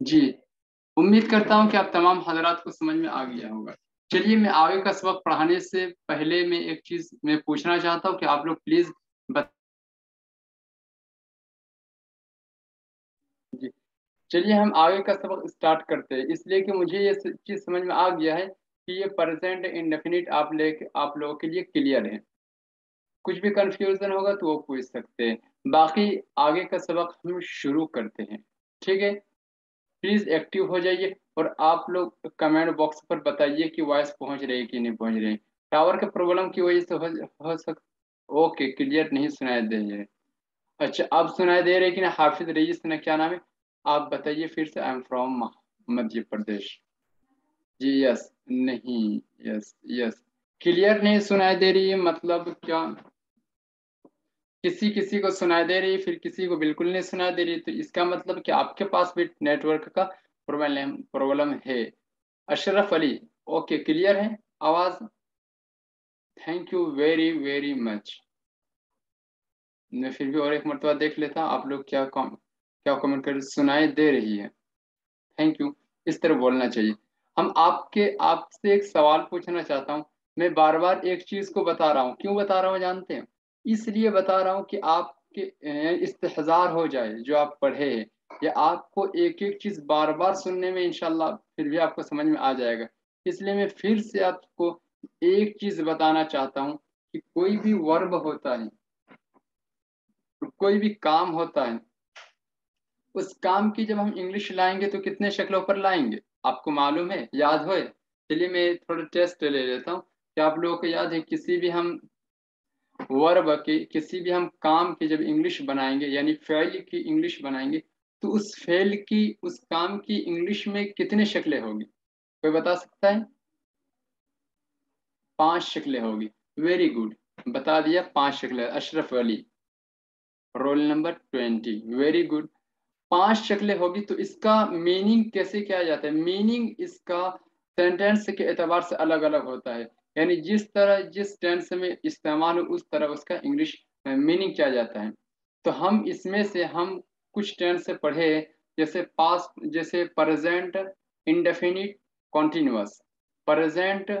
जी, उम्मीद करता हूँ कि आप तमाम हज़रात को समझ में आ गया होगा। चलिए, मैं आगे का सबक पढ़ाने से पहले मैं एक चीज़ मैं पूछना चाहता हूँ कि आप लोग प्लीज़ बत जी, चलिए हम आगे का सबक स्टार्ट करते हैं, इसलिए कि मुझे ये चीज़ समझ में आ गया है कि ये प्रेज़ेंट इंडेफ़िनिट आप लोगों के लिए क्लियर है। कुछ भी कन्फ्यूज़न होगा तो वो पूछ सकते हैं। बाकी आगे का सबक हम शुरू करते हैं, ठीक है? प्लीज़ एक्टिव हो जाइए और आप लोग कमेंट बॉक्स पर बताइए कि वॉइस पहुँच रही है कि नहीं पहुँच रही। टावर के प्रॉब्लम की वजह से हो सक ओके, क्लियर नहीं सुनाई दे रही है। अच्छा, अब सुनाई दे रही है कि नहीं? हाफ़िज़ रईस ना क्या नाम है? आप बताइए फिर से। I am from Madhya Pradesh. जी, यस, नहीं, यस, यस। क्लियर नहीं सुनाई दे रही है मतलब क्या? किसी-किसी को सुनाई दे रही है, फिर किसी को बिल्कुल नहीं सुनाई दे रही है, तो इसका मतलब कि आपके पास भी नेटवर्क का प्रॉब्लम है। अशरफ अली, ओके, क्लियर है आवाज़? Thank you very, very much. मैं फिर भी और एक मर्तबा देख लेता हूँ, आप लोग क्या कमेंट कर सुनाई दे रही है। थैंक यू, इस तरह बोलना चाहिए। आपसे एक सवाल पूछना चाहता हूँ। मैं बार-बार एक चीज़ को बता रहा हूँ, क्यों बता रहा हूँ जानते हैं? इसलिए बता रहा हूँ कि आपके इस्तेहज़ार हो जाए जो आप पढ़े हैं, या आपको एक-एक चीज़ बार-बार सुनने में इंशाअल्लाह फिर भी आपको समझ में आ जाएगा। इसलिए मैं फिर से आपको एक चीज़ बताना चाहता हूँ कि कोई भी वर्ब होता है, कोई भी काम होता है, उस काम की जब हम इंग्लिश लाएँगे तो कितने शक्लों पर लाएँगे? आपको मालूम है? याद है? चलिए मैं थोड़ा टेस्ट ले लेता हूँ। क्या आप लोगों को याद है किसी भी हम काम की जब इंग्लिश बनाएँगे यानी फ़ेल की इंग्लिश बनाएँगे, तो उस काम की इंग्लिश में कितनी शक्लें होंगी? कोई बता सकता है? 5 शक्लें होगी। वेरी गुड, बता दिया 5 शक्लें। Ashraf Ali, roll number 20, very good. 5 शक्लें होगी तो इसका मीनिंग कैसे किया जाता है? मीनिंग इसका सेंटेंस के एतबार से अलग-अलग होता है। यानी जिस टेंस में इस्तेमाल हो उस तरह उसका इंग्लिश मीनिंग किया जाता है। तो हम इसमें से हम कुछ टेंस से पढ़े, जैसे प्रेज़ेंट इंडेफिनिट कॉन्टिन्यूअस, प्रेज़ेंट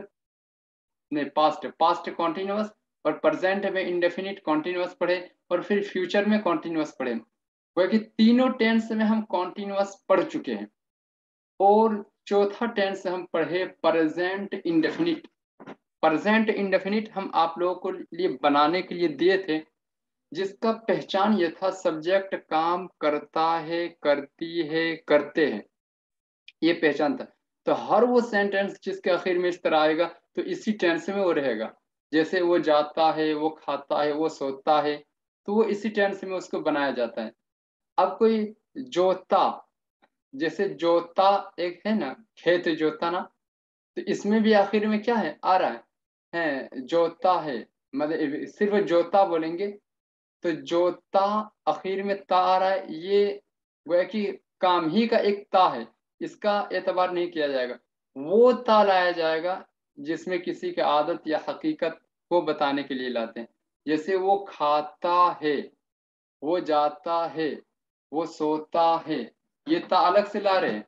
नहीं, पास्ट कॉन्टिन्यूअस, और प्रेज़ेंट में इंडेफिनिट कॉन्टिन्यूअस पढ़े, और फिर फ्यूचर में कॉन्टिन्यूअस पढ़े। गोया कि तीनों टेंस में हम कॉन्टिन्यूअस पढ़ चुके हैं। और चौथा टेंस हम पढ़े प्रेजेंट इंडेफिनिट। प्रेजेंट इंडेफिनिट हम आप लोगों को लिए बनाने के लिए दिए थे, जिसका पहचान ये था सब्जेक्ट काम करता है, करती है, करते हैं, ये पहचान था। तो हर वो सेंटेंस जिसके आखिर में इस तरह आएगा तो इसी टेंस में वो रहेगा। जैसे वो जाता है, वो खाता है, वो सोता है, तो वो इसी टेंस में उसको बनाया जाता है। अब कोई जोता, जैसे जोता एक है ना, खेत जोता ना, तो इसमें भी आखिर में क्या है आ रहा है जोता है, मतलब सिर्फ जोता बोलेंगे तो जोता आखिर में ता आ रहा है, ये गोया कि काम ही का एक ता है, इसका एतबार नहीं किया जाएगा। वो ता लाया जाएगा जिसमें किसी की आदत या हकीकत को बताने के लिए लाते हैं। जैसे वो खाता है, वो जाता है, वो सोता है, ये ता अलग से ला रहे हैं।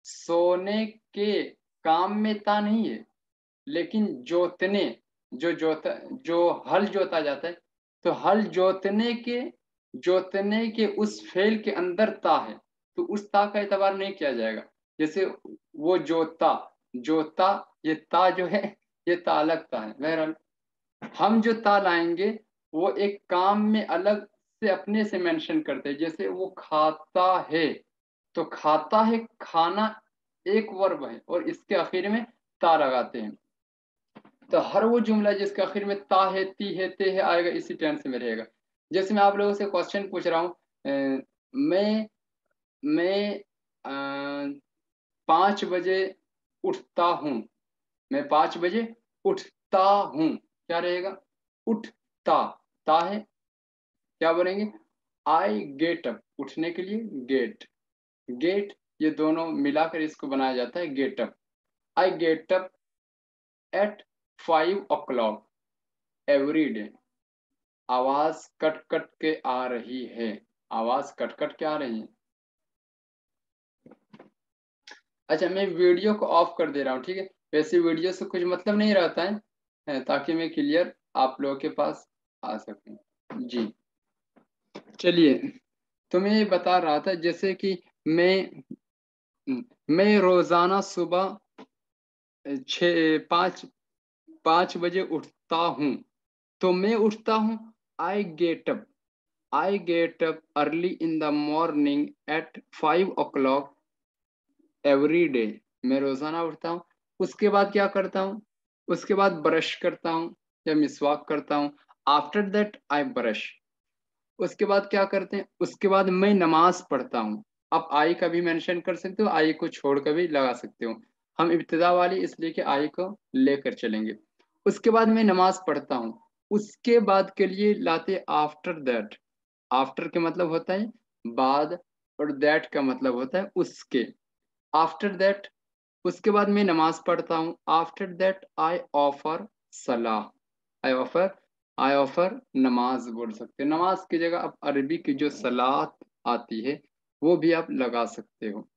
सोने के काम में ता नहीं है, लेकिन जोतने, जो हल जोता जाता है, तो हल जोतने के उस फेल के अंदर ता है, तो उस ता का एतबार नहीं किया जाएगा। जैसे वो जोता, ये ता जो है, ये ता अलग ता है। बहरहाल हम जो ता लाएँगे, वो एक काम में अलग से अपने से मेंशन करते हैं। जैसे वो खाता है, तो खाता है, खाना एक वर्ब है और इसके आखिर में ता लगाते हैं। तो हर वो जुमला जिसके आखिर में ता है, ती है, ते है आएगा, इसी टेंस में रहेगा। जैसे मैं आप लोगों से क्वेश्चन पूछ रहा हूँ, मैं मैं 5 बजे उठता हूँ। मैं 5 बजे उठता हूँ, क्या रहेगा? उठता, ता है, क्या बोलेंगे? आई गेट अप, उठने के लिए गेट, गेट, ये दोनों मिलाकर इसको बनाया जाता है get up. I get up at 5 o'clock every day. आवाज कट कट के आ रही है, आवाज कट कट के आ रही है। अच्छा मैं वीडियो को ऑफ कर दे रहा हूँ, ठीक है। वैसे वीडियो से कुछ मतलब नहीं रहता है, ताकि मैं क्लियर आप लोगों के पास आ सकूं जी। चलिए, तो मैं ये बता रहा था जैसे कि मैं रोजाना सुबह 5 बजे उठता हूँ। तो मैं उठता हूँ, I get up early in the morning at 5 o'clock every day. मैं रोजाना उठता हूँ। उसके बाद क्या करता हूँ, उसके बाद ब्रश करता हूँ या मिसवाक करता हूँ। After that I brush. उसके बाद क्या करते हैं, उसके बाद मैं नमाज पढ़ता हूँ। आप आई का भी मेंशन कर सकते हो, आई को छोड़ कर भी लगा सकते हो। हम इब्तिदा वाली इसलिए कि आई को लेकर चलेंगे। उसके बाद मैं नमाज पढ़ता हूँ। उसके बाद के लिए लाते आफ्टर दैट। आफ्टर के मतलब होता है बाद, और दैट का मतलब होता है उसके। आफ्टर दैट, उसके बाद मैं नमाज पढ़ता हूँ। आफ्टर दैट आई ऑफर सलाह। आई ऑफर, आई ऑफर नमाज बोल सकते हो। नमाज की जगह आप अरबी की जो सलात आती है वो भी आप लगा सकते हो।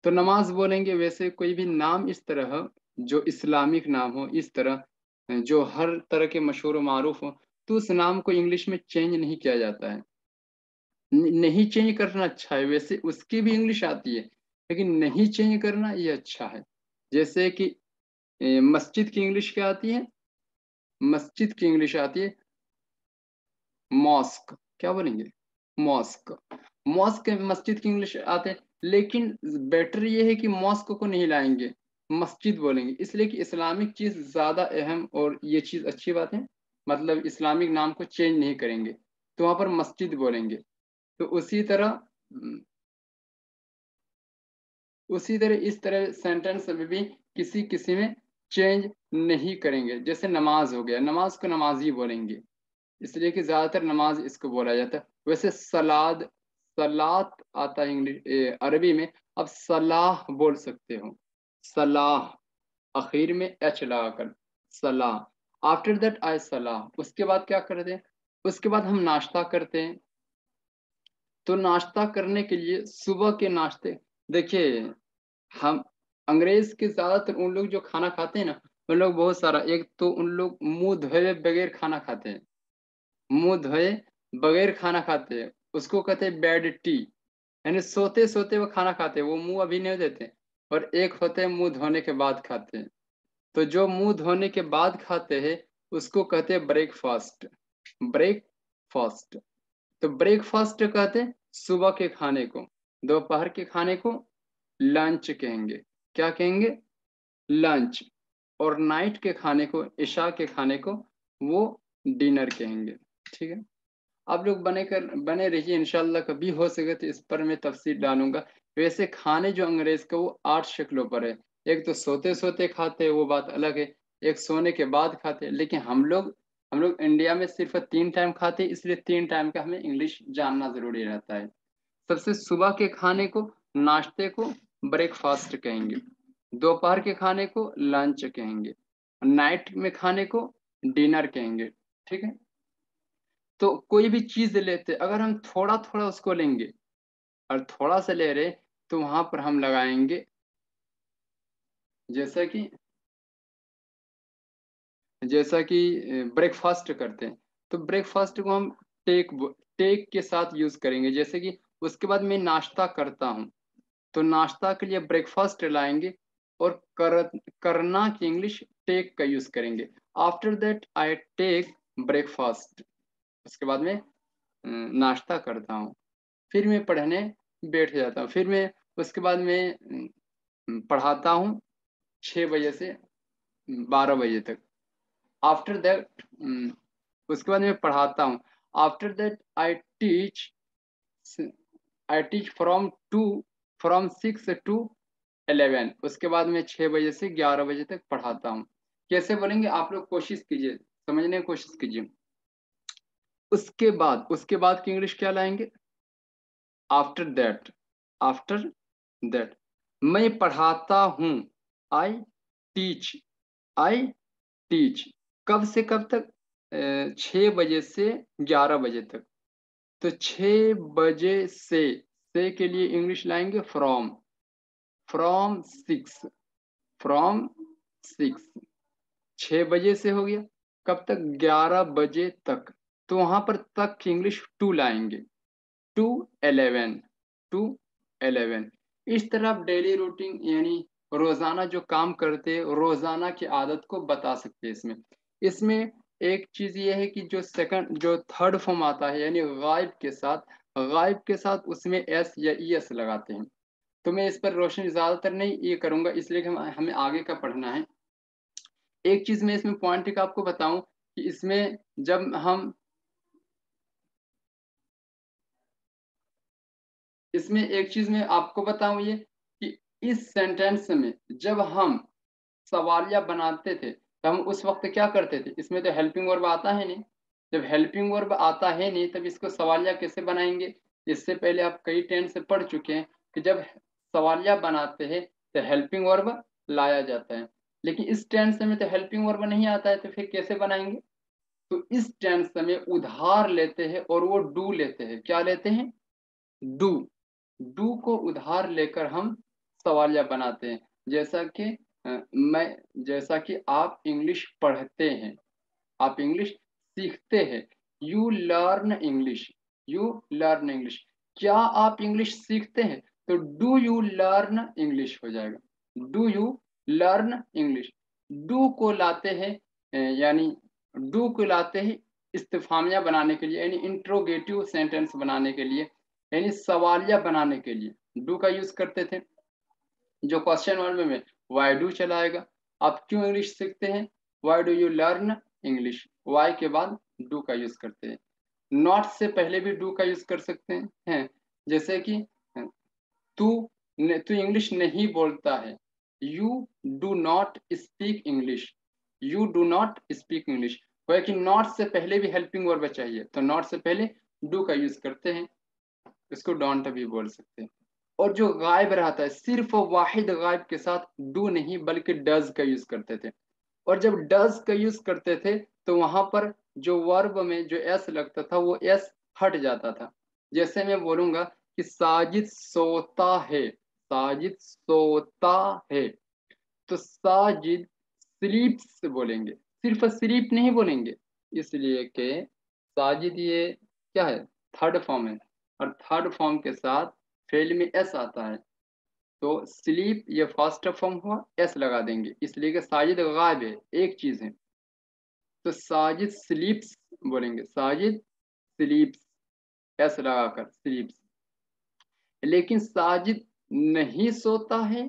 तो नमाज बोलेंगे। वैसे कोई भी नाम इस तरह जो इस्लामिक नाम हो, इस तरह जो हर तरह के मशहूर मारूफ हो, तो उस नाम को इंग्लिश में चेंज नहीं किया जाता है। नहीं चेंज करना अच्छा है। वैसे उसकी भी इंग्लिश आती है, लेकिन नहीं चेंज करना ये अच्छा है। जैसे कि मस्जिद की इंग्लिश क्या आती है, मस्जिद की इंग्लिश आती है मॉस्क। क्या बोलेंगे, मॉस्क। मॉस्क मस्जिद की इंग्लिश आते हैं, लेकिन बेटर ये है कि मॉस्क को नहीं लाएंगे, मस्जिद बोलेंगे। इसलिए कि इस्लामिक चीज ज्यादा अहम, और ये चीज अच्छी बात है। मतलब इस्लामिक नाम को चेंज नहीं करेंगे, तो वहां पर मस्जिद बोलेंगे। तो उसी तरह इस तरह सेंटेंस में भी किसी किसी में चेंज नहीं करेंगे। जैसे नमाज हो गया, नमाज को नमाजी बोलेंगे, इसलिए कि ज्यादातर नमाज इसको बोला जाता है। वैसे सलाद, सलात आता है इंग्लिश अरबी में। अब सलाह बोल सकते हो, सलाह, आखिर में एच लगाकर, सलाह। आफ्टर दैट आई सलाह। उसके बाद क्या करते हैं, उसके बाद हम नाश्ता करते हैं। तो नाश्ता करने के लिए सुबह के नाश्ते, देखिए हम अंग्रेज के ज्यादातर उन लोग जो खाना खाते हैं ना, उन लोग बहुत सारा, एक तो उन लोग मुंह धोए बगैर खाना खाते हैं। मुंह धोए बगैर खाना खाते हैं, उसको कहते हैं बेड टी। यानी सोते सोते वो खाना खाते हैं, वो मुंह अभी नहीं देते। और एक होते हैं मुंह धोने के बाद खाते हैं। तो जो मुंह धोने के बाद खाते हैं उसको कहते हैं ब्रेकफास्ट। ब्रेकफास्ट। तो ब्रेकफास्ट कहते हैं सुबह के खाने को। दोपहर के खाने को लंच कहेंगे। क्या कहेंगे, लंच। और नाइट के खाने को, इशा के खाने को, वो डिनर कहेंगे। ठीक है। आप लोग बने रहिए, इंशाल्लाह कभी हो सके तो इस पर मैं तफसील डालूंगा। वैसे खाने जो अंग्रेज का वो 8 शक्लों पर है। एक तो सोते सोते खाते हैं, वो बात अलग है। एक सोने के बाद खाते हैं। लेकिन हम लोग इंडिया में सिर्फ 3 टाइम खाते हैं, इसलिए 3 टाइम का हमें इंग्लिश जानना जरूरी रहता है। सबसे सुबह के खाने को, नाश्ते को ब्रेकफास्ट कहेंगे। दोपहर के खाने को लंच कहेंगे। नाइट में खाने को डिनर कहेंगे। ठीक है। तो कोई भी चीज लेते, अगर हम थोड़ा थोड़ा उसको लेंगे और थोड़ा सा ले रहे, तो वहां पर हम लगाएंगे, जैसा कि जैसा कि ब्रेकफास्ट करते हैं, तो ब्रेकफास्ट को हम टेक टेक के साथ यूज करेंगे। जैसे कि उसके बाद मैं नाश्ता करता हूँ, तो नाश्ता के लिए ब्रेकफास्ट लाएंगे। और करना की इंग्लिश टेक का यूज करेंगे। After that I take breakfast. उसके बाद में नाश्ता करता हूँ। फिर मैं पढ़ने बैठ जाता हूँ। फिर मैं उसके बाद मैं पढ़ाता हूँ 6 बजे से 12 बजे तक। आफ्टर दैट उसके बाद मैं पढ़ाता हूँ। After that I teach from 6 to 11। उसके बाद मैं 6 बजे से 11 बजे तक पढ़ाता हूँ। कैसे बोलेंगे आप लोग, कोशिश कीजिए, समझने की कोशिश कीजिए। उसके बाद की इंग्लिश क्या लाएंगे, आफ्टर दैट। आफ्टर दैट मैं पढ़ाता हूँ, आई टीच। I teach. कब से कब तक, 6 बजे से 11 बजे तक। तो 6 बजे से के लिए इंग्लिश लाएंगे फ्रॉम। फ्रॉम 6, फ्रॉम 6 बजे से हो गया, कब तक, 11 बजे तक। तो वहां पर तक की इंग्लिश टू लाएंगे, टू 11, टू 11। इस तरह आप डेली रूटीन यानी रोजाना जो काम करते हैं रोजाना की आदत को बता सकते हैं इसमें। इसमें एक चीज ये है कि जो सेकंड जो थर्ड फॉर्म आता है यानी गायब के साथ उसमें एस या ई एस लगाते हैं। तो मैं इस पर रोशनी ज्यादातर नहीं ये करूंगा, इसलिए कि हमें आगे का पढ़ना है। एक चीज मैं इसमें पॉइंट का आपको बताऊं कि इसमें जब हम इसमें एक चीज मैं आपको बताऊं ये कि इस सेंटेंस में जब हम सवालिया बनाते थे तो हम उस वक्त क्या करते थे, इसमें तो हेल्पिंग वर्ब आता है नहीं। जब हेल्पिंग वर्ब आता है नहीं तब इसको सवालिया कैसे बनाएंगे। इससे पहले आप कई टेंस से पढ़ चुके हैं कि जब सवालिया बनाते हैं तो हेल्पिंग वर्ब लाया जाता है, लेकिन इस टेंस में तो हेल्पिंग वर्ब नहीं आता है, तो फिर कैसे बनाएंगे। तो इस टेंस में उधार लेते हैं और वो डू लेते हैं। क्या लेते हैं, डू। डू को उधार लेकर हम सवालिया बनाते हैं। जैसा कि मैं जैसा कि आप इंग्लिश पढ़ते हैं, आप इंग्लिश सीखते हैं, you learn English, you learn English. क्या आप इंग्लिश सीखते हैं, तो डू यू लर्न इंग्लिश हो जाएगा, do you learn English. Do को लाते हैं यानी डू को लाते हैं इस्तिफामिया बनाने के लिए यानी इंट्रोगेटिव सेंटेंस बनाने के लिए यानी सवालिया बनाने के लिए डू का यूज करते थे। जो क्वेश्चन वर्ब में वाई डू चलाएगा। आप क्यों इंग्लिश सीखते हैं, why do you learn English, why के बाद डू का यूज करते हैं। नॉट से पहले भी डू का यूज कर सकते हैं, जैसे कि तू तू इंग्लिश नहीं बोलता है, you do not speak English, you do not speak English. कि नॉट से पहले भी हेल्पिंग वर्ब चाहिए तो नॉट से पहले डू का यूज करते हैं, इसको डोंट भी बोल सकते हैं। और जो गायब रहता है सिर्फ वाहिद गायब के साथ डू नहीं बल्कि डज का यूज करते थे। और जब डज का यूज करते थे तो वहां पर जो वर्ब में जो एस लगता था वो एस हट जाता था। जैसे मैं बोलूंगा कि साजिद सोता है, साजिद सोता है, तो साजिद स्लीप्स बोलेंगे, सिर्फ स्लीप नहीं बोलेंगे, इसलिए कि साजिद ये क्या है, थर्ड फॉर्म है और थर्ड फॉर्म के साथ फेल में एस आता है। तो स्लीप ये फर्स्ट फॉर्म हुआ, एस लगा देंगे इसलिए कि साजिद गायब है, एक चीज है। तो साजिद स्लीप्स बोलेंगे, साजिद स्लीप्स, एस लगाकर स्लीप्स। लेकिन साजिद नहीं सोता है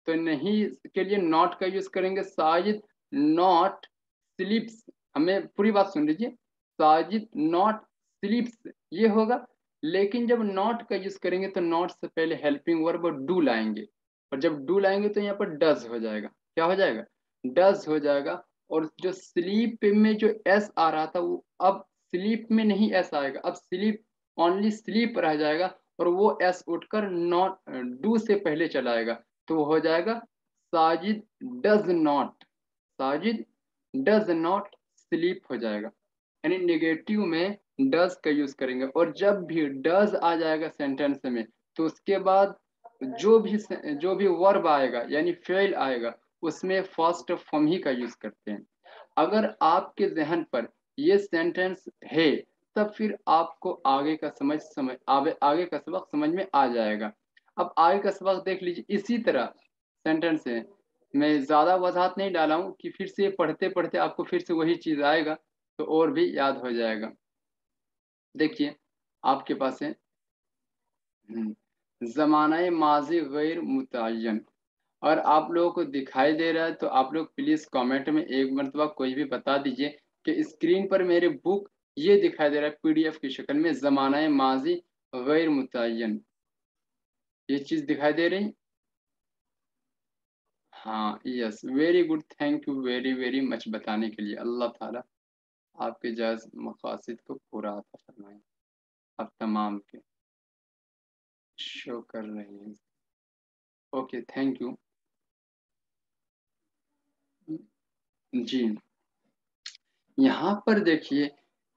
तो नहीं के लिए नॉट का यूज करेंगे, साजिद नॉट स्लीप्स। हमें पूरी बात सुन लीजिए, साजिद नॉट स्लीप्स ये होगा। लेकिन जब नॉट का यूज करेंगे तो नॉट से पहले हेल्पिंग वर्ब डू लाएंगे, और जब डू लाएंगे तो यहाँ पर डज हो जाएगा। क्या हो जाएगा, डज हो जाएगा। और जो स्लीप में जो एस आ रहा था वो अब स्लीप में नहीं एस आएगा, अब स्लीप ओनली स्लीप रह जाएगा और वो एस उठकर नॉट डू से पहले चलाएगा। तो हो जाएगा Sajid does not, Sajid does not sleep हो जाएगा। यानी नेगेटिव में डज का यूज करेंगे। और जब भी डज आ जाएगा सेंटेंस में तो उसके बाद जो भी वर्ब आएगा यानी फेल आएगा उसमें फर्स्ट फॉर्म ही का यूज करते हैं। अगर आपके जहन पर ये सेंटेंस है तब फिर आपको आगे का आगे का सबक समझ में आ जाएगा। अब आगे का सबक देख लीजिए, इसी तरह सेंटेंस है। मैं ज्यादा वजाहत नहीं डाला हूँ कि फिर से पढ़ते पढ़ते आपको फिर से वही चीज आएगा तो और भी याद हो जाएगा। देखिए आपके पास है जमाना माजी गैर मुतय्यन। और आप लोगों को दिखाई दे रहा है तो आप लोग प्लीज कमेंट में एक मरतबा कोई भी बता दीजिए कि स्क्रीन पर मेरे बुक ये दिखाई दे रहा है पीडीएफ की शक्ल में जमाना माजी गैर मुतय्यन, ये चीज दिखाई दे रही। हाँ yes very good, thank you very very much बताने के लिए। अल्लाह ताला आपके जायज मकासद को पूरा अता फरमाए। आप तमाम के शो कर रहे हैं, ओके थैंक यू जी। यहाँ पर देखिए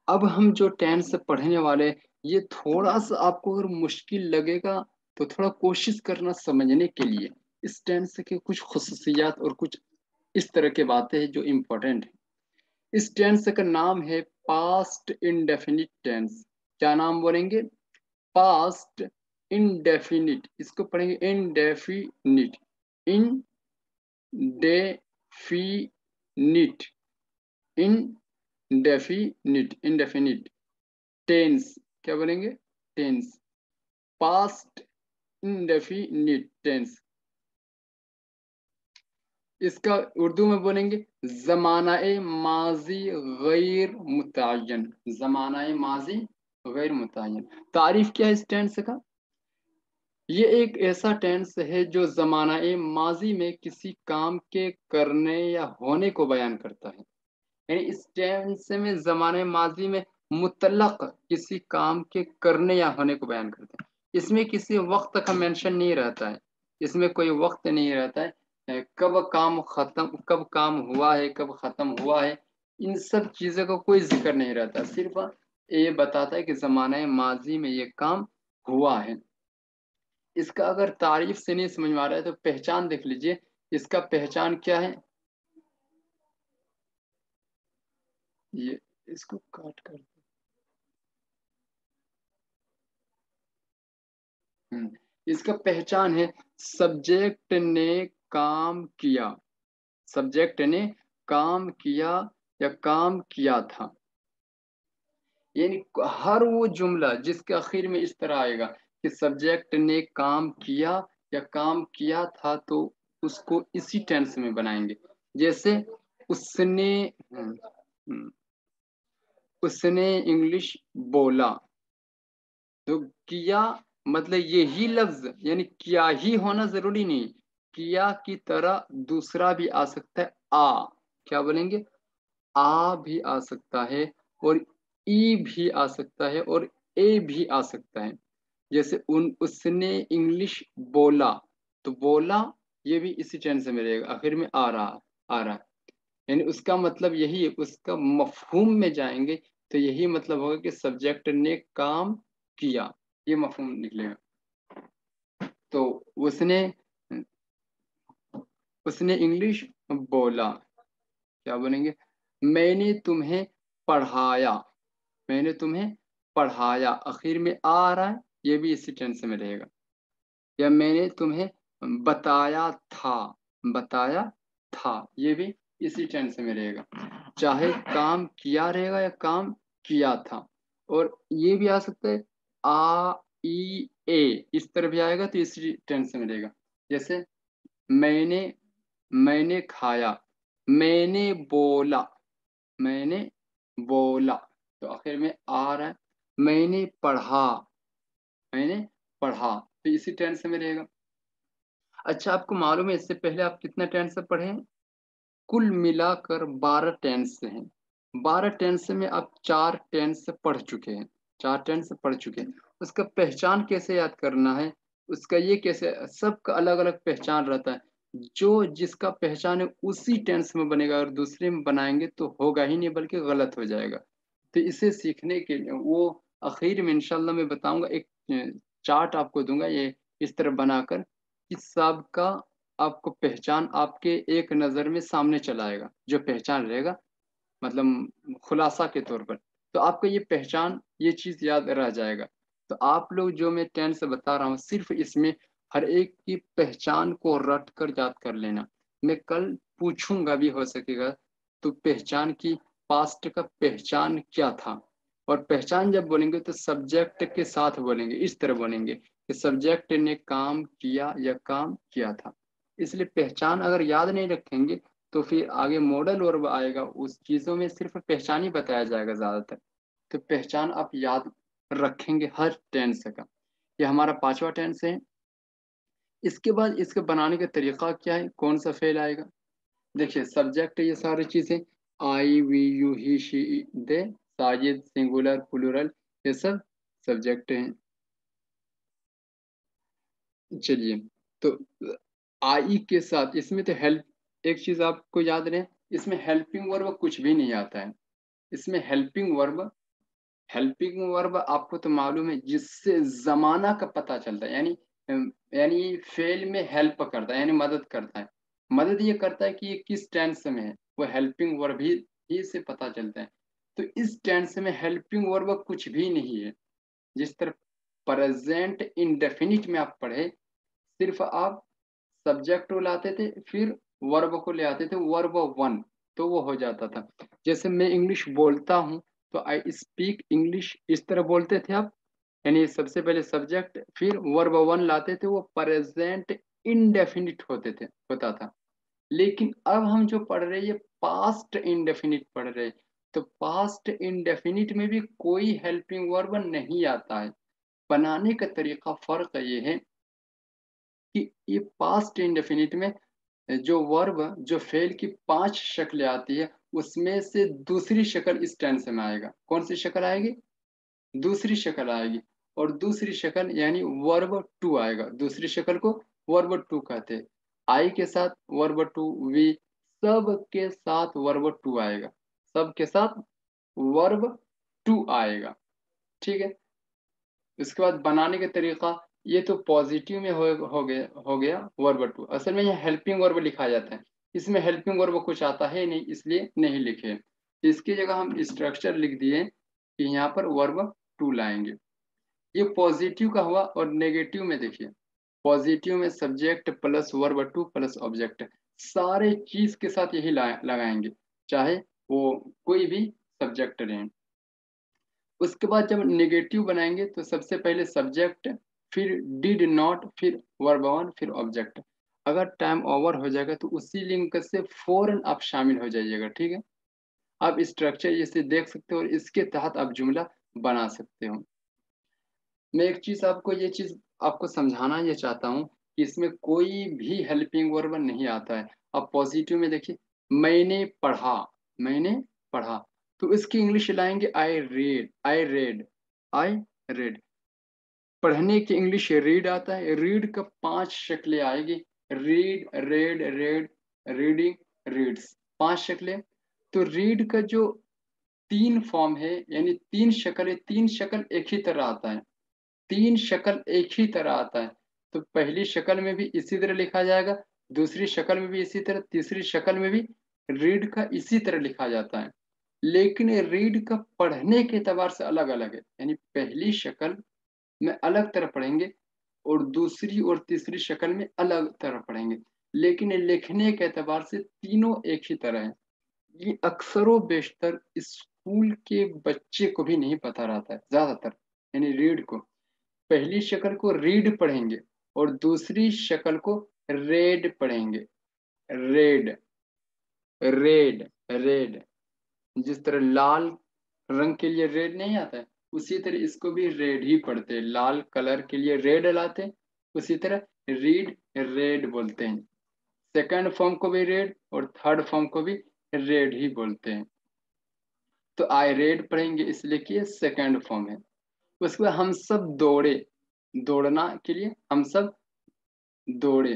अब हम जो टेंस पढ़ने वाले ये थोड़ा सा आपको अगर मुश्किल लगेगा तो थोड़ा कोशिश करना समझने के लिए। इस टेंस के कुछ खुसूसियात और कुछ इस तरह की बातें हैं जो इम्पोर्टेंट है। इस टेंस का नाम है पास्ट इंडेफिनिट टेंस। क्या नाम बोलेंगे? Past indefinite. इसको पढ़ेंगे इंडेफिनिट, इंडेफिनिट, इंडेफिनिट टेंस। क्या बोलेंगे? Tense, past indefinite tense. इसका उर्दू में बोलेंगे ज़माना-ए माजी गैर मुतअय्यन। ज़माना-ए माजी गैर मुतअय्यन। तारीफ क्या है इस टेंस का? ये एक ऐसा टेंस है जो ज़माना-ए माजी में किसी काम के करने या होने को बयान करता है। यानी इस टेंस में ज़माने माजी में मुतलक किसी काम के करने या होने को बयान करते हैं। इसमें किसी वक्त का मेंशन नहीं रहता है, इसमें कोई वक्त नहीं रहता है, कब काम खत्म, कब काम हुआ है, कब खत्म हुआ है, इन सब चीज़ों का कोई जिक्र नहीं रहता। सिर्फ ये बताता है कि ज़माने माजी में ये काम हुआ है। इसका अगर तारीफ से नहीं समझ में आ रहा है तो पहचान देख लीजिए। इसका पहचान क्या है? ये इसको काट कर इसका पहचान है सब्जेक्ट ने काम किया, सब्जेक्ट ने काम किया या काम किया था। यानी हर वो जुमला जिसके आखिर में इस तरह आएगा कि सब्जेक्ट ने काम किया या काम किया था, तो उसको इसी टेंस में बनाएंगे। जैसे उसने हम्म, उसने इंग्लिश बोला, तो किया मतलब यही लफ्ज, यानी किया ही होना जरूरी नहीं, किया की तरह दूसरा भी आ सकता है, आ। क्या बोलेंगे? आ भी आ सकता है, और ई भी आ सकता है, और ए भी आ सकता है। जैसे उसने इंग्लिश बोला, तो बोला ये भी इसी टेंस में रहेगा, आखिर में आ रहा है। यानी उसका मतलब यही है, उसका मफहूम में जाएंगे तो यही मतलब होगा कि सब्जेक्ट ने काम किया, ये मफहूम निकलेगा। तो उसने उसने इंग्लिश बोला, क्या बोलेंगे? मैंने तुम्हें पढ़ाया, मैंने तुम्हें पढ़ाया, आखिर में आ रहा है, ये भी इसी टेंस में रहेगा। या मैंने तुम्हें बताया था, बताया था, ये भी इसी टेंस में रहेगा। चाहे काम किया रहेगा या काम किया था। और ये भी आ सकता है आ ई ए, इस तरह भी आएगा तो इसी टेंस में रहेगा। जैसे मैंने मैंने खाया, मैंने बोला, मैंने बोला, तो आखिर में आ रहा है। मैंने पढ़ा, मैंने पढ़ा, तो इसी टेंस में रहेगा। अच्छा, आपको मालूम है इससे पहले आप कितना टेंस पढ़े हैं? कुल मिलाकर 12 टेंस हैं। 12 टेंस में आप 4 टेंस पढ़ चुके हैं, 4 टेंस पढ़ चुके हैं। उसका पहचान कैसे याद करना है, उसका ये कैसे, सबका अलग अलग पहचान रहता है। जो जिसका पहचान है उसी टेंस में बनेगा, और दूसरे में बनाएंगे तो होगा ही नहीं बल्कि गलत हो जाएगा। तो इसे सीखने के लिए वो आखिर में इंशाल्लाह मैं बताऊंगा, एक चार्ट आपको दूंगा ये इस तरह बनाकर कि सबका आपको पहचान आपके एक नज़र में सामने चला आएगा। जो पहचान रहेगा मतलब खुलासा के तौर पर, तो आपको ये पहचान, ये चीज़ याद रह जाएगा। तो आप लोग जो मैं टेंस बता रहा हूँ सिर्फ इसमें हर एक की पहचान को रट कर याद कर लेना। मैं कल पूछूंगा भी हो सकेगा तो पहचान की, पास्ट का पहचान क्या था। और पहचान जब बोलेंगे तो सब्जेक्ट के साथ बोलेंगे, इस तरह बोलेंगे कि सब्जेक्ट ने काम किया या काम किया था। इसलिए पहचान अगर याद नहीं रखेंगे तो फिर आगे मॉडल वर्ब आएगा, उस चीज़ों में सिर्फ पहचान ही बताया जाएगा ज़्यादातर। तो पहचान आप याद रखेंगे हर टेंस का। ये हमारा 5वां टेंस है। इसके बाद इसके बनाने का तरीका क्या है, कौन सा फेल आएगा? देखिए सब्जेक्ट ये सारी चीज़ें, I we you he she they, Sajid singular plural, ये सब सब्जेक्ट हैं। चलिए, तो आई के साथ इसमें तो हेल्प, एक चीज आपको याद रहे, इसमें हेल्पिंग वर्ब कुछ भी नहीं आता है। इसमें हेल्पिंग वर्ब, हेल्पिंग वर्ब आपको तो मालूम है जिससे जमाना का पता चलता है, यानी यानी फेल में हेल्प करता है, यानी मदद करता है। मदद ये करता है कि ये किस टेंस में है, वो हेल्पिंग वर्ब ही से पता चलता है। तो इस टेंस में हेल्पिंग वर्ब कुछ भी नहीं है। जिस तरह प्रेजेंट इंडेफिनिट में आप पढ़े, सिर्फ आप सब्जेक्ट को लाते थे, फिर वर्ब को ले आते थे, वर्ब वन, तो वो हो जाता था। जैसे मैं इंग्लिश बोलता हूँ, तो आई स्पीक इंग्लिश, इस तरह बोलते थे आप। यानी सबसे पहले सब्जेक्ट फिर वर्ब वन लाते थे, वो प्रेजेंट इंडेफिनिट होता था। लेकिन अब हम जो पढ़ रहे हैं ये पास्ट इंडेफिनिट पढ़ रहे हैं। तो पास्ट इंडेफिनिट में भी कोई हेल्पिंग वर्ब नहीं आता है। बनाने का तरीका फर्क ये है कि ये पास्ट इंडेफिनिट में जो वर्ब जो फेल की 5 शक्लें आती है, उसमें से दूसरी शक्ल इस टेंस में आएगा। कौन सी शक्ल आएगी? दूसरी शक्ल आएगी। और दूसरी शक्ल यानी वर्ब टू आएगा। दूसरी शक्ल को वर्ब टू कहते हैं। आई के साथ वर्ब टू, वी, सब के साथ वर्ब टू आएगा। सब के साथ वर्ब टू आएगा। ठीक है। उसके बाद बनाने का तरीका, ये तो पॉजिटिव में हो गया वर्ब टू। असल में ये हेल्पिंग वर्ब लिखा जाता है, इसमें हेल्पिंग वर्ब कुछ आता है नहीं, इसलिए नहीं लिखे। तो इसकी जगह हम स्ट्रक्चर लिख दिए कि यहाँ पर वर्ब टू लाएंगे। ये पॉजिटिव का हुआ। और नेगेटिव में देखिए, पॉजिटिव में subject plus verb two plus object, सारे चीज के साथ यही लगाएंगे, चाहे वो कोई भी सब्जेक्ट रहे। उसके बाद जब नेगेटिव बनाएंगे तो सबसे पहले सब्जेक्ट, फिर डिड नॉट, फिर वर्ब वन, फिर ऑब्जेक्ट। अगर टाइम ओवर हो जाएगा तो उसी लिंक से फौरन आप शामिल हो जाइएगा। ठीक है। आप स्ट्रक्चर इसे देख सकते हो और इसके तहत आप जुमला बना सकते हो। मैं एक चीज आपको, ये चीज आपको समझाना ये चाहता हूँ कि इसमें कोई भी हेल्पिंग वर्ब नहीं आता है। अब पॉजिटिव में देखिए, मैंने पढ़ा, मैंने पढ़ा, तो इसकी इंग्लिश लाएंगे I read, I read, I read. पढ़ने की इंग्लिश रीड आता है। रीड का 5 शक्लें आएगी। Read, red, red, reading, reads, 5 शक्लें। तो रीड का जो 3 फॉर्म है, यानी 3 शक्ल है, 3 शक्ल एक ही तरह आता है। 3 शक्ल एक ही तरह आता है। तो पहली शक्ल में भी इसी तरह लिखा जाएगा, दूसरी शक्ल में भी इसी तरह, तीसरी शक्ल में भी रीड का इसी तरह लिखा जाता है। लेकिन रीड का पढ़ने के एतबार से अलग अलग है। यानी पहली शक्ल में अलग तरह पढ़ेंगे और दूसरी और तीसरी शक्ल में अलग तरह पढ़ेंगे। लेकिन लिखने के एतबार से तीनों एक ही तरह है। ये अक्सरों बेशतर स्कूल के बच्चे को भी नहीं पता रहता है ज्यादातर। यानी रीड को, पहली शक्ल को रीड पढ़ेंगे और दूसरी शक्ल को रेड पढ़ेंगे। Red, red, red. जिस तरह लाल रंग के लिए रेड नहीं आता है, उसी तरह इसको भी रेड ही पढ़ते हैं। लाल कलर के लिए रेड लाते हैं, उसी तरह रीड, रेड बोलते हैं। सेकंड फॉर्म को भी रेड और थर्ड फॉर्म को भी रेड ही बोलते हैं। तो आई रेड पढ़ेंगे इसलिए कि ये सेकंड फॉर्म है। उसके बाद हम सब दौड़े, दौड़ना के लिए हम सब दौड़े।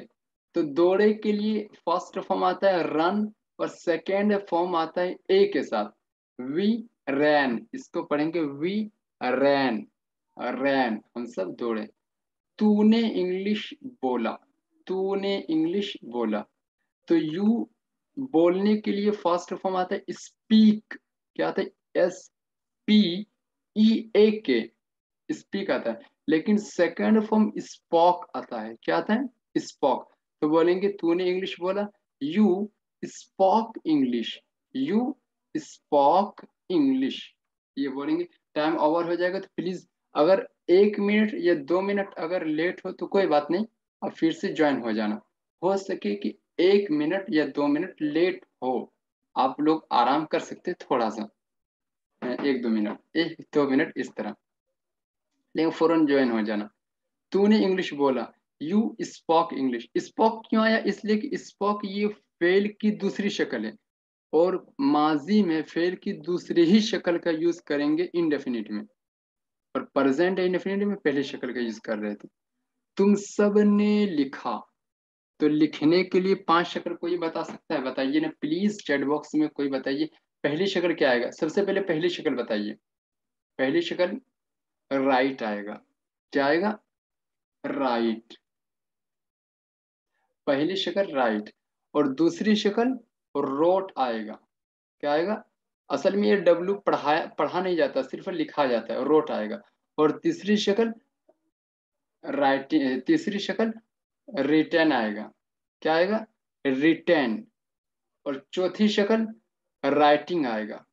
तो दौड़े के लिए फर्स्ट फॉर्म आता है रन, और सेकेंड फॉर्म आता है ए के साथ, वी रैन। इसको पढ़ेंगे वी रैन, रैन, हम सब दौड़े। तूने इंग्लिश बोला, तूने इंग्लिश बोला। तो यू बोलने के लिए फर्स्ट फॉर्म आता है स्पीक, क्या आता है? एस पी ई ए के, स्पीक आता है। लेकिन सेकंड फॉर्म स्पॉक आता है। क्या आता है? स्पॉक। तो बोलेंगे तूने इंग्लिश बोला, you spoke English, you spoke English, ये बोलेंगे। टाइम ओवर हो जाएगा तो प्लीज, अगर 1 मिनट या 2 मिनट अगर लेट हो तो कोई बात नहीं, अब फिर से ज्वाइन हो जाना। हो सके कि 1 मिनट या 2 मिनट लेट हो, आप लोग आराम कर सकते हैं थोड़ा सा, 1-2 मिनट, 1-2 मिनट इस तरह, लेकिन फौरन ज्वाइन हो जाना। तूने इंग्लिश बोला, यू स्पॉक इंग्लिश। स्पॉक क्यों आया? इसलिए कि स्पॉक ये फेल की दूसरी शक्ल है, और माजी में फेल की दूसरी ही शक्ल का यूज करेंगे इंडेफिनिट में, और प्रेजेंट इंडेफिनिट में पहली शक्ल का यूज कर रहे थे। तुम सब ने लिखा। तो लिखने के लिए 5 शक्ल कोई बता सकता है? बताइए ना प्लीज, चैट बॉक्स में कोई बताइए। पहली शक्ल क्या आएगा? सबसे पहले पहली शक्ल बताइए। पहली शक्ल राइट आएगा। क्या आएगा? राइट। पहली शक्ल राइट और दूसरी शक्ल रोट आएगा। क्या आएगा? असल में ये डब्लू पढ़ा नहीं जाता, सिर्फ लिखा जाता है, रोट आएगा। और तीसरी शक्ल राइटिंग, तीसरी शक्ल रिटर्न आएगा। क्या आएगा? रिटर्न। और चौथी शक्ल राइटिंग आएगा।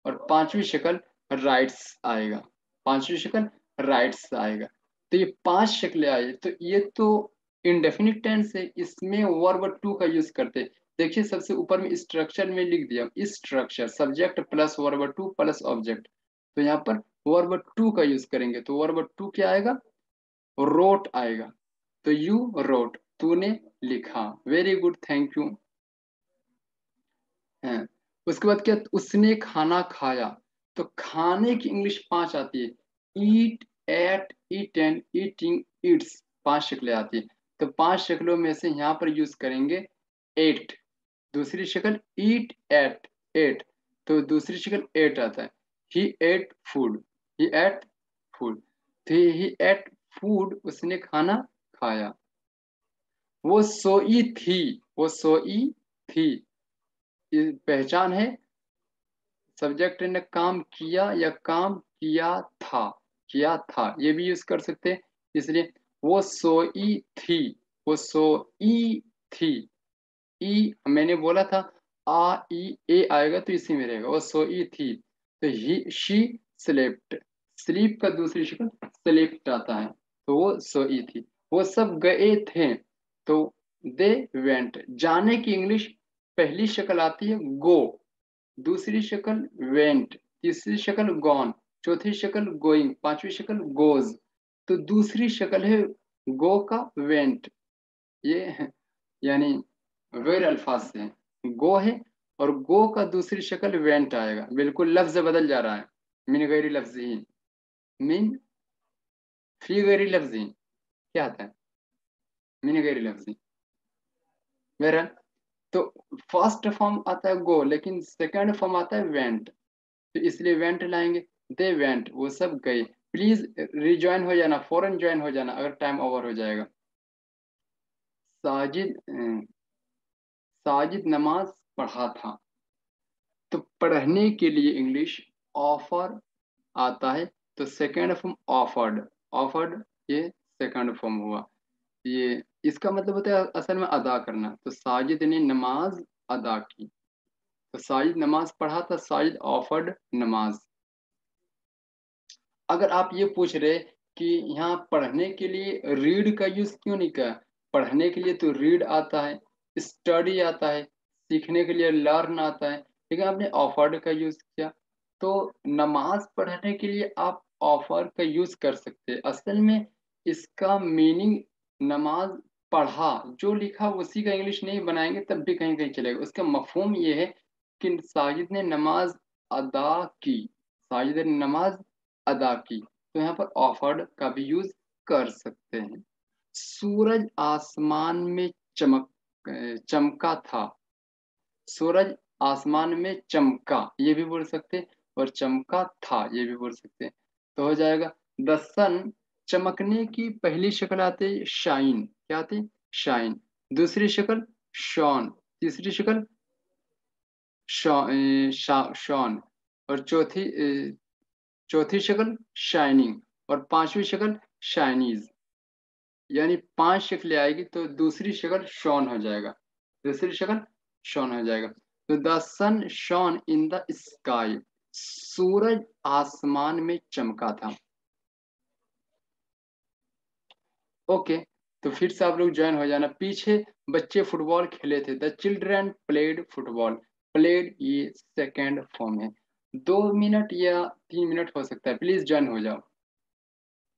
और पांचवी शक्ल राइट्स आएगा। पांचवी शक्ल राइट्स आएगा। तो ये 5 शक्लें आई। तो ये तो इंडेफिनिट टेंस है, इसमें वर्ब टू का यूज करते हैं। देखिए सबसे ऊपर में स्ट्रक्चर में लिख दिया, structure subject plus verb two plus object. तो यहाँ पर वर्ब टू का यूज करेंगे, तो वर्ब टू क्या आएगा? रोट आएगा। तो यू रोट, तूने लिखा। Very good, thank you. है उसके बाद क्या? उसने खाना खाया। तो खाने की इंग्लिश 5 आती है, ईट, एट, ईटन, ईटिंग, ईट्स। 5 शक्लें आती है। तो 5 शक्लों में से यहाँ पर यूज करेंगे एट। दूसरी शक्ल ईट एट, एट। तो दूसरी शक्ल एट आता है। ही एट फूड, ही एट फूड। तो ही एट फूड, उसने खाना खाया। वो सोई थी, वो सोई थी। ये पहचान है, सब्जेक्ट ने काम किया या काम किया था। किया था ये भी यूज कर सकते हैं। इसलिए वो सोई थी, वो सोई थी। ई मैंने बोला था, आ ई ए आएगा तो इसी में रहेगा, वो सोई थी। तो ही शी स्लेप्ट, स्लीप का दूसरी शक्ल स्लेप्ट आता है। तो वो सोई थी। वो सब गए थे। तो दे वेंट। जाने की इंग्लिश पहली शक्ल आती है गो, दूसरी शक्ल वेंट, तीसरी शक्ल गॉन, चौथी शक्ल गोइंग, पांचवी शक्ल गोज। तो दूसरी शक्ल है गो का वेंट। ये यानी गैर अल्फाज से है, गो है। और गो का दूसरी शक्ल वेंट आएगा। बिल्कुल लफ्ज बदल जा रहा है। मिन गैरी लफ्ज ही, मिन फी गैरी लफ्ज ही क्या आता है? मिन गैरी लफ्ज ही। बहरहाल, तो फर्स्ट फॉर्म आता है गो, लेकिन सेकंड फॉर्म आता है वेंट। तो इसलिए वेंट लाएंगे। दे वेंट, वो सब गए। प्लीज रिज्वाइन हो जाना, फौरन ज्वाइन हो जाना अगर टाइम ओवर हो जाएगा। साजिद साजिद नमाज पढ़ा था। तो पढ़ने के लिए इंग्लिश ऑफर आता है। तो सेकंड फॉर्म ऑफर्ड, ऑफर्ड ये सेकंड फॉर्म हुआ। ये इसका मतलब होता है असल में अदा करना। तो साजिद ने नमाज अदा की। तो साजिद नमाज पढ़ा था, साजिद ऑफर्ड नमाज। अगर आप ये पूछ रहे कि यहाँ पढ़ने के लिए रीड का यूज क्यों नहीं किया? पढ़ने के लिए तो रीड आता है, स्टडी आता है, सीखने के लिए लर्न आता है, लेकिन आपने ऑफर्ड का यूज किया। तो नमाज पढ़ने के लिए आप ऑफर का यूज कर सकते हैं। असल में इसका मीनिंग नमाज पढ़ा, जो लिखा उसी का इंग्लिश नहीं बनाएंगे तब भी कहीं कहीं चलेगा। उसका मफहूम ये है कि साजिद ने नमाज अदा की, साजिद ने नमाज अदा की। तो यहाँ पर ऑफर्ड का भी यूज कर सकते हैं। सूरज आसमान में चमका था। सूरज आसमान में चमका ये भी बोल सकते हैं, और चमका था ये भी बोल सकते हैं। तो हो जाएगा द सन। चमकने की पहली शक्ल आती है शाइन। क्या आती है? शाइन। दूसरी शक्ल शॉन, तीसरी शक्ल शॉन। और चौथी शक्ल शाइनिंग। और पांचवी शक्ल शाइनीज। यानी 5 शक्लें आएगी तो दूसरी शक्ल शॉन हो जाएगा। दूसरी शक्ल शॉन हो जाएगा। तो the sun shone in the sky. सूरज आसमान में चमका था। ओके, तो फिर से आप लोग ज्वाइन हो जाना। पीछे बच्चे फुटबॉल खेले थे। The children played football. Played ये सेकेंड फॉर्म है। 2 मिनट या 3 मिनट हो सकता है, प्लीज ज्वाइन हो जाओ।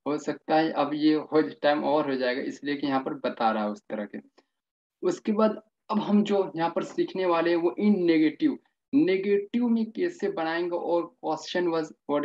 हो सकता है अब ये हो टाइम ओवर हो जाएगा, इसलिए कि यहाँ पर बता रहा है उस तरह के। उसके बाद अब हम जो यहाँ पर सीखने वाले हैं वो इन नेगेटिव, नेगेटिव में कैसे बनाएंगे और क्वेश्चन वर्ड